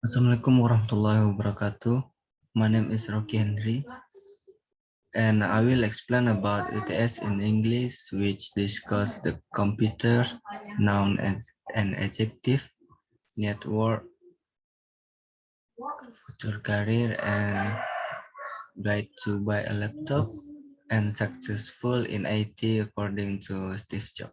Assalamualaikum warahmatullahi wabarakatuh. My name is RockyHendri, and I will explain about UTS in English, which discuss the computer, noun and adjective, network, future career, and guide to buy a laptop, and successful in IT according to Steve Jobs.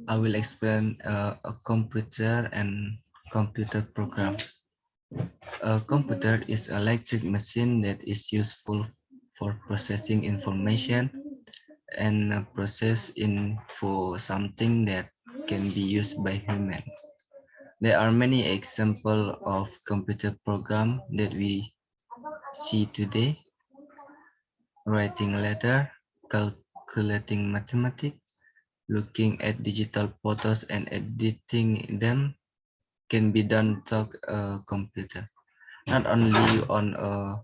I will explain a computer and computer programs. A computer is an electric machine that is useful for processing information and process info, something that can be used by humans. There are many examples of computer program that we see today: writing letter, calculating mathematics, looking at digital photos and editing them can be done through a computer. Not only on a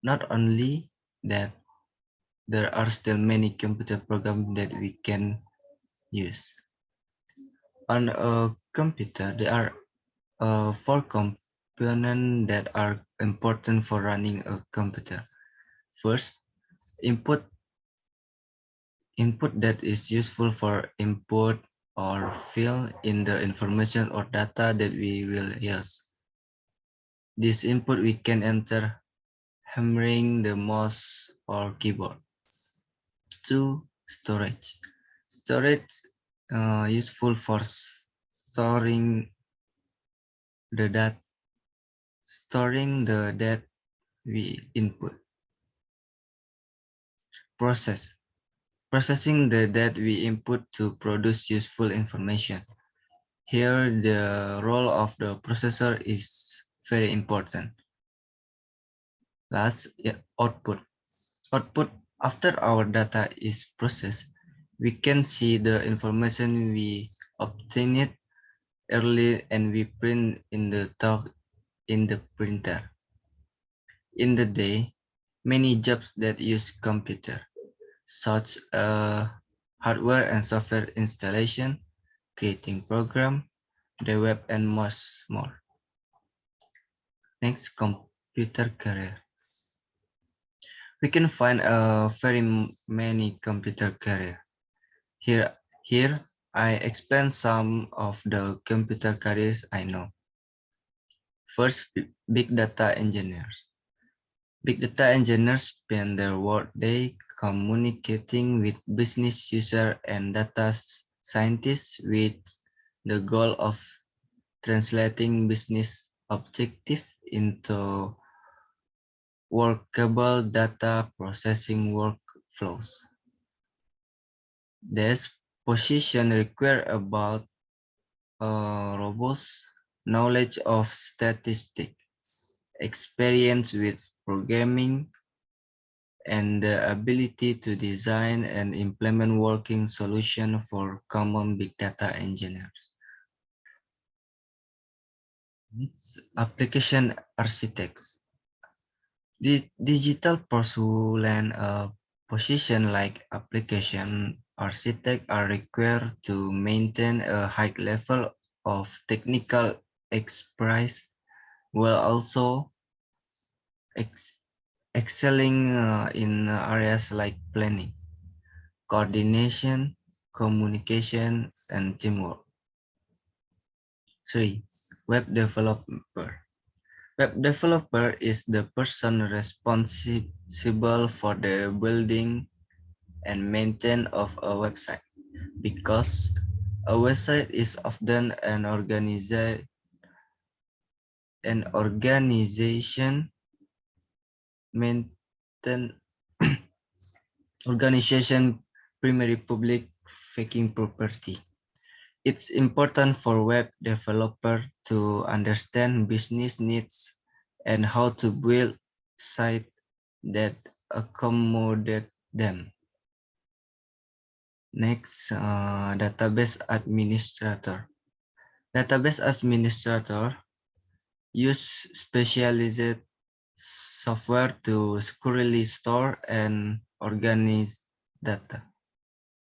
Not only that, there are still many computer programs that we can use. On a computer, there are four components that are important for running a computer. First, input. Input that is useful for input or fill in the information or data that we will use. This input we can enter hammering the mouse or keyboard. 2. Storage. Storage useful for storing the data we input. Processing the data we input to produce useful information. Here the role of the processor is very important. Last, output. Output. After our data is processed, we can see the information we obtained early and we print in the printer. In the day, many jobs that use computer, such as hardware and software installation, creating program, the web, and much more. Next, computer career. We can find very many computer career. Here I explain some of the computer careers I know. First, big data engineers. Big data engineers spend their workday communicating with business users and data scientists with the goal of translating business objectives into workable data processing workflows. This position requires about robust knowledge of statistics, experience with programming, and the ability to design and implement working solutions for common big data engineers. Next, application architects. The digital porcelain position like application architect are required to maintain a high level of technical expertise while also excelling in areas like planning, coordination, communication, and teamwork. 3. Web developer. Web developer is the person responsible for the building and maintenance of a website, because a website is often an organization maintain organization primary public facing property. It's important for web developer to understand business needs and how to build sites that accommodate them. Next, database administrator. Database administrator use specialized software to securely store and organize data,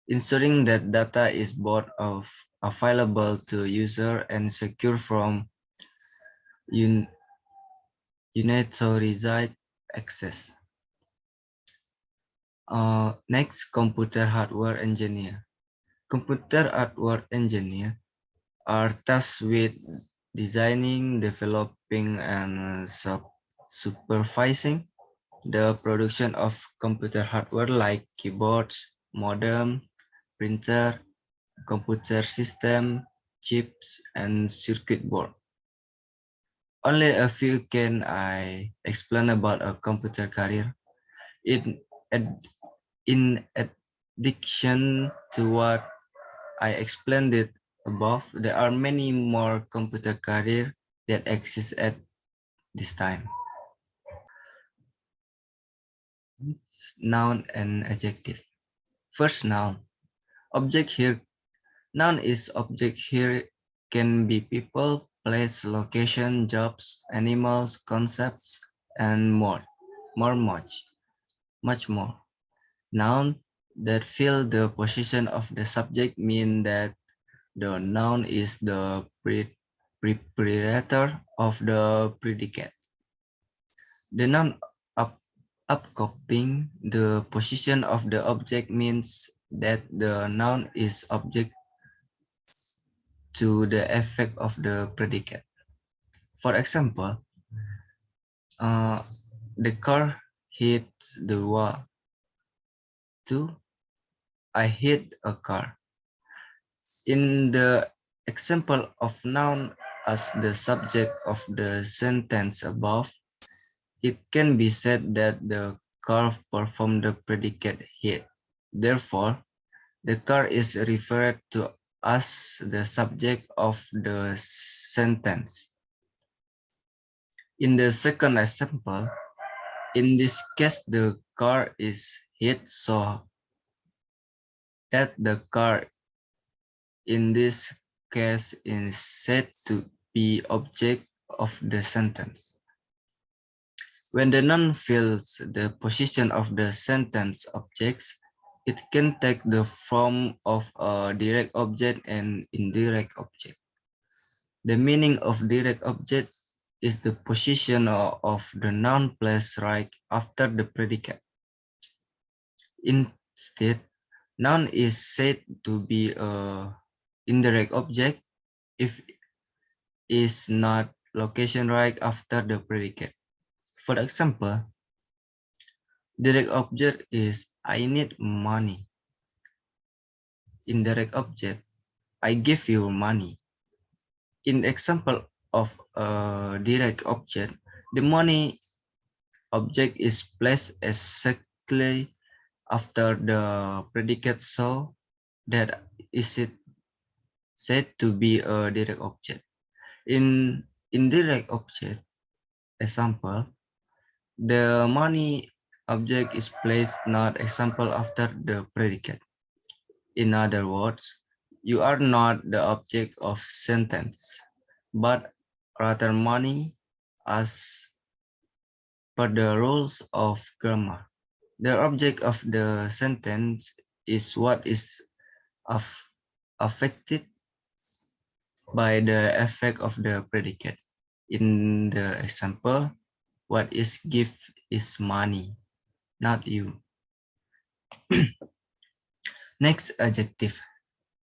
ensuring that data is both of available to user and secure from unauthorized access. Next, computer hardware engineer. Computer hardware engineer are tasked with designing, developing, and supervising the production of computer hardware like keyboards, modem, printer, computer system, chips, and circuit board. Only a few can I explain about a computer career. In, in addition to what I explained it above, there are many more computer career that exist at this time. Noun and adjective. First, noun. Object here. Noun is object here can be people, place, location, jobs, animals, concepts, and more. Much more. Noun that fill the position of the subject mean that the noun is the preparator of the predicate. The noun upcopying the position of the object means that the noun is object to the effect of the predicate. For example, the car hits the wall. 2. I hit a car. In the example of noun as the subject of the sentence above, it can be said that the car performed the predicate hit. Therefore, the car is referred to as the subject of the sentence. In the second example, in this case, the car is hit so that the car in this case is said to be object of the sentence. When the noun fills the position of the sentence objects, it can take the form of a direct object and indirect object. The meaning of direct object is the position of the noun placed right after the predicate. Instead, noun is said to be a indirect object if it is not location right after the predicate. For example, direct object is I need money. Indirect object, I give you money. In example of a direct object, the money object is placed exactly after the predicate, so that is it said to be a direct object. In indirect object example, the money object is placed not example after the predicate. In other words, you are not the object of sentence, but rather money as per the rules of grammar. The object of the sentence is what is affected by the effect of the predicate. In the example, what is gift is money, not you. Next, adjective.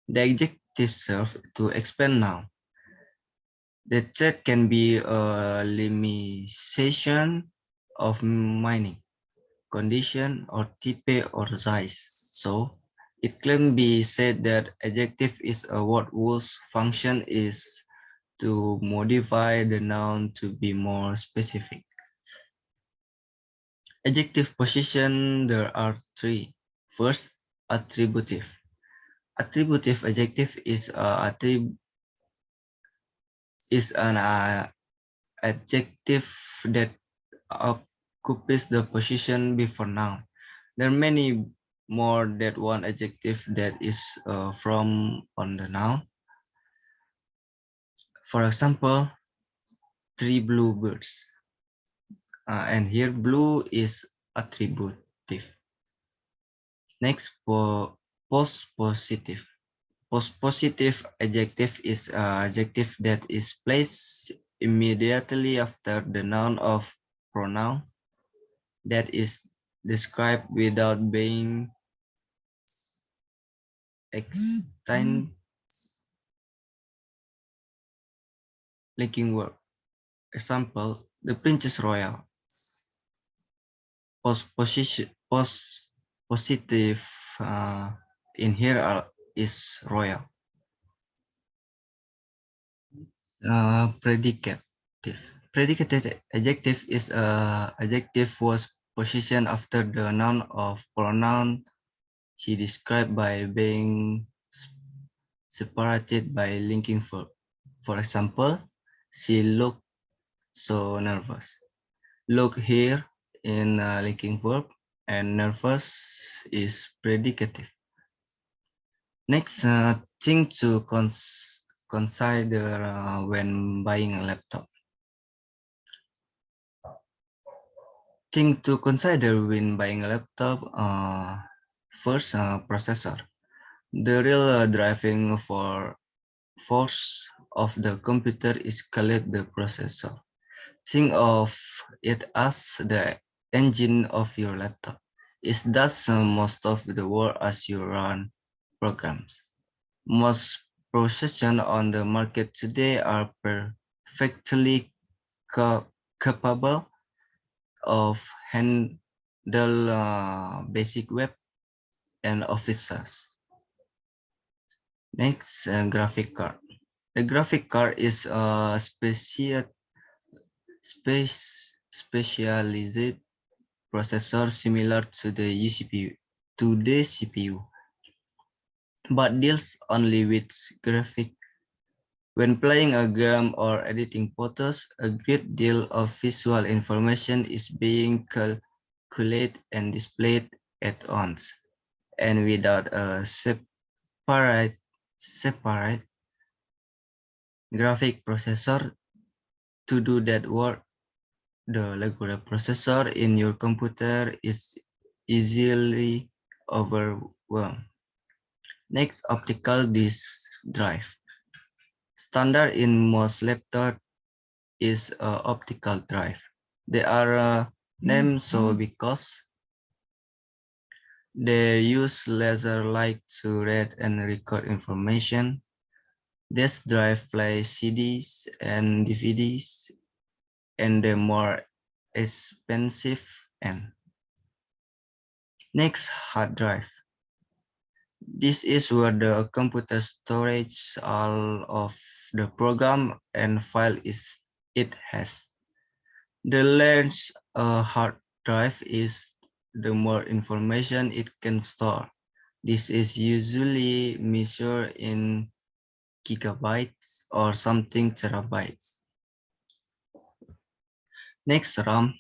The adjective serves to explain noun. The trait can be a limitation of meaning, condition, or type or size. So, it can be said that adjective is a word whose function is to modify the noun to be more specific. Adjective position, there are 3. First, attributive. Attributive adjective is an adjective that occupies the position before noun. There are many more than one adjective that is from on the noun. For example, 3 blue birds. And here blue is attributive. Next, post positive. Positive adjective is an adjective that is placed immediately after the noun of pronoun that is described without being extend linking word. Example, the Princess Royal. Positive in here is royal. Predicative. Predicative adjective is a adjective was positioned after the noun of pronoun he described by being separated by linking verb. For example, she looked so nervous. Look here in linking verb and nervous is predicative. Next, thing to consider when buying a laptop. Thing to consider when buying a laptop. First, processor. The real driving force of the computer is called the processor. Think of it as the engine of your laptop. It does most of the work as you run programs. Most processors on the market today are perfectly capable of handle basic web and offices. Next, graphic card. The graphic card is a specialized processor similar to the CPU, but deals only with graphic. When playing a game or editing photos, a great deal of visual information is being calculated and displayed at once, and without a separate graphic processor to do that work, the regular processor in your computer is easily overwhelmed. Next, optical disk drive. Standard in most laptops is optical drive. They are named so because they use laser light to read and record information. This drive plays CDs and DVDs, and the more expensive end. Next, hard drive. This is where the computer storage all of the program and file it has. The larger a hard drive is, the more information it can store. This is usually measured in gigabytes or something terabytes. Next, RAM.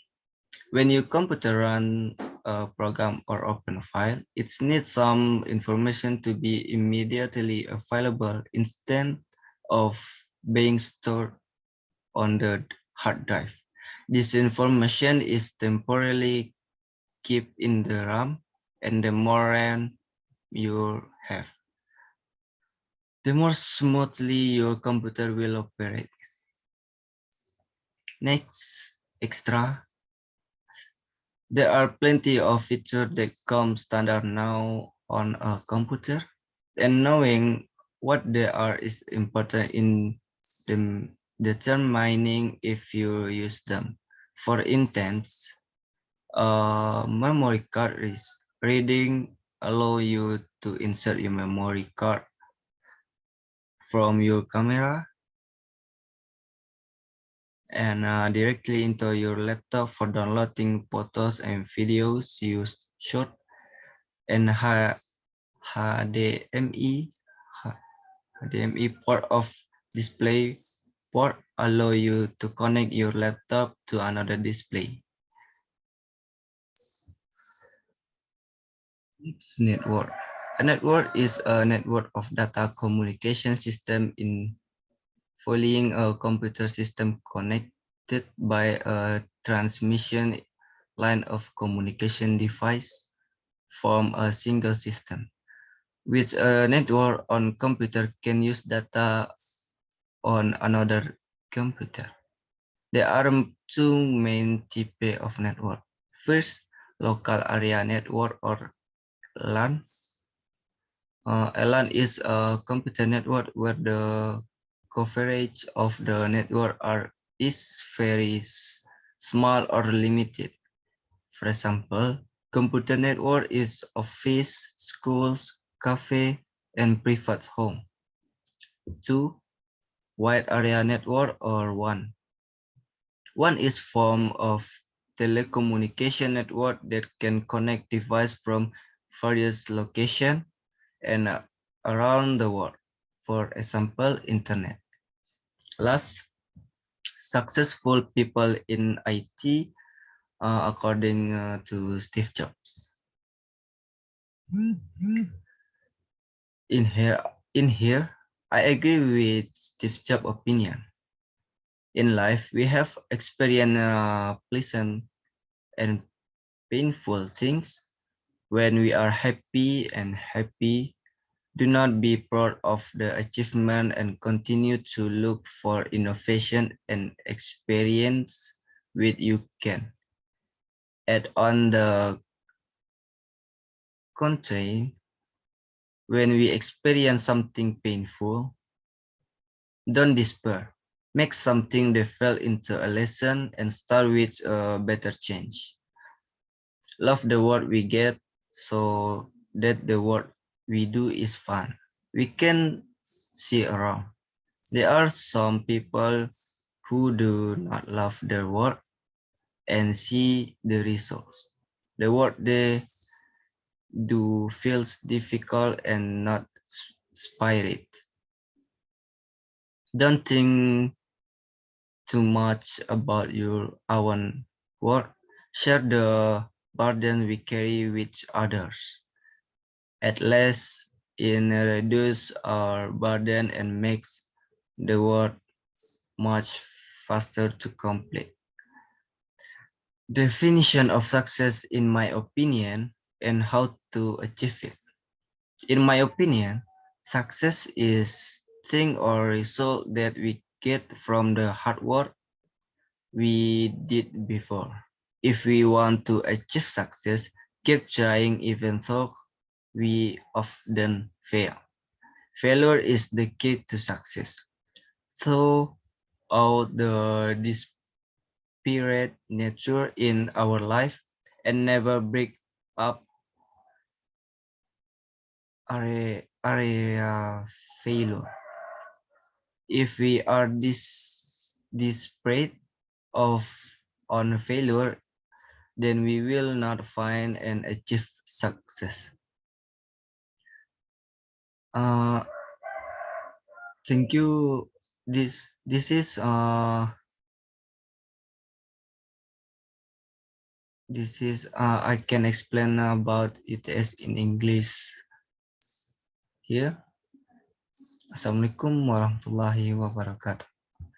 When your computer runs a program or open a file, it needs some information to be immediately available instead of being stored on the hard drive. This information is temporarily kept in the RAM, and the more RAM you have, the more smoothly your computer will operate. Next, extra. There are plenty of features that come standard now on a computer, and knowing what they are is important in determining if you use them. For instance, a memory card reading allow you to insert your memory card from your camera and directly into your laptop for downloading photos and videos. Use short and HDMI port of display port allow you to connect your laptop to another display. Next, network. A network is a network of data communication system involving a computer system connected by a transmission line of communication device from a single system. which a network on computer can use data on another computer. There are two main types of network. First, local area network or LAN. A LAN is a computer network where the coverage of the network is very small or limited. For example, computer network is office, schools, cafe, and private home. 2. Wide area network or WAN. WAN is form of telecommunication network that can connect devices from various locations and around the world. For example, internet. Last, successful people in IT, according to Steve Jobs. In here, I agree with Steve Jobs' opinion. In life, we have experienced pleasant and painful things. When we are happy, do not be proud of the achievement and continue to look for innovation and experience with you can. Add on the contrary, when we experience something painful, don't despair. Make something that fell into a lesson and start with a better change. Love the work we get so that the work we do is fun. We can see around. There are some people who do not love their work and see the results. The work they do feels difficult and not inspired. Don't think too much about your own work. Share the burden we carry with others. At least it reduce our burden and makes the work much faster to complete. Definition of success in my opinion and how to achieve it. In my opinion, success is thing or result that we get from the hard work we did before. If we want to achieve success, keep trying even though we often fail. Failure is the key to success. Throw out the disparate nature in our life and never break up area failure. If we are disparate of on failure, then we will not find and achieve success. Thank you. This is I can explain about UTS in English here. Assalamualaikum warahmatullahi wabarakatuh.